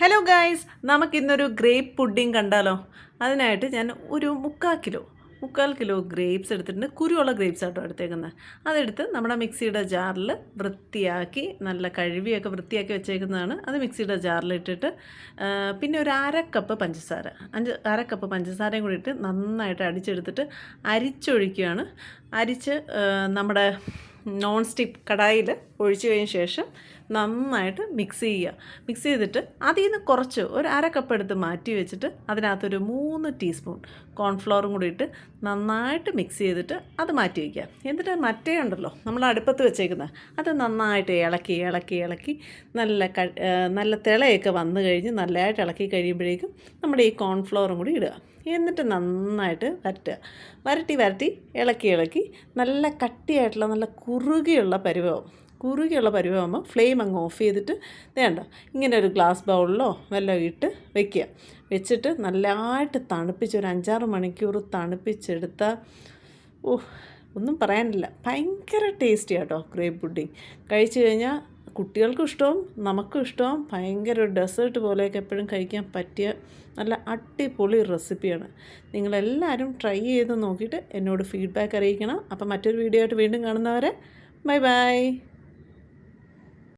Hello guys, നമുക്കിന്നൊരു grape pudding കണ്ടാലോ? അതിനായിട്ട് ഞാൻ ഒരു മുക്കാൽ കിലോ ഗ്രേപ്സ് എടുത്തിട്ടുണ്ട്. കുരുവുള്ള ഗ്രേപ്സ് ആട്ടോ എടുത്തേക്കുന്നത്. അതെടുത്ത് നമ്മുടെ മിക്സിയുടെ ജാറിൽ വൃത്തിയാക്കി, നല്ല കഴുകിയൊക്കെ വൃത്തിയാക്കി വെച്ചേക്കുന്നതാണ്. അത് മിക്സിയുടെ ജാറിലിട്ടിട്ട് പിന്നെ ഒരു അര കപ്പ് പഞ്ചസാരയും കൂടി ഇട്ട് നന്നായിട്ട് അടിച്ചെടുത്തിട്ട് അരിച്ചൊഴിക്കുകയാണ്. അരിച്ച് നമ്മുടെ നോൺ സ്റ്റിക്ക് കടായിൽ ഒഴിച്ച് കഴിഞ്ഞ ശേഷം നന്നായിട്ട് മിക്സ് ചെയ്തിട്ട് അതിൽ നിന്ന് കുറച്ച് ഒരു അര കപ്പ് എടുത്ത് മാറ്റി വെച്ചിട്ട് അതിനകത്തൊരു 3 ടീസ്പൂൺ കോൺഫ്ലവറും കൂടി ഇട്ട് നന്നായിട്ട് മിക്സ് ചെയ്തിട്ട് അത് മാറ്റി വയ്ക്കുക. എന്നിട്ട് മറ്റേ ഉണ്ടല്ലോ നമ്മൾ അടുപ്പത്ത് വെച്ചേക്കുന്നത്, അത് നന്നായിട്ട് ഇളക്കി നല്ല തിളയൊക്കെ വന്നു കഴിഞ്ഞ് നല്ലതായിട്ട് ഇളക്കി കഴിയുമ്പോഴേക്കും നമ്മുടെ ഈ കോൺഫ്ലവറും കൂടി ഇടുക. എന്നിട്ട് നന്നായിട്ട് വരട്ടി ഇളക്കി നല്ല കട്ടിയായിട്ടുള്ള നല്ല കുറുകിയുള്ള പരുവമാകുമ്പോൾ ഫ്ലെയിം അങ്ങ് ഓഫ് ചെയ്തിട്ട് വേണ്ട ഇങ്ങനെ ഒരു ഗ്ലാസ് ബൗളിലോ വല്ലതും ഇട്ട് വെച്ചിട്ട് നല്ലതായിട്ട് തണുപ്പിച്ച് ഒരു 5-6 മണിക്കൂർ തണുപ്പിച്ചെടുത്താൽ ഒന്നും പറയാനില്ല, ഭയങ്കര ടേസ്റ്റി ആട്ടോ ഗ്രേപ്പ് പുഡിംഗ്. കഴിച്ചു കഴിഞ്ഞാൽ കുട്ടികൾക്കും ഇഷ്ടവും നമുക്കും ഇഷ്ടവും. ഭയങ്കര ഒരു ഡെസേർട്ട് പോലെയൊക്കെ എപ്പോഴും കഴിക്കാൻ പറ്റിയ നല്ല അടിപൊളി റെസിപ്പിയാണ്. നിങ്ങളെല്ലാവരും ട്രൈ ചെയ്ത് നോക്കിയിട്ട് എന്നോട് ഫീഡ്ബാക്ക് അറിയിക്കണം. അപ്പം മറ്റൊരു വീഡിയോ ആയിട്ട് വീണ്ടും കാണുന്നവരെ ബൈ.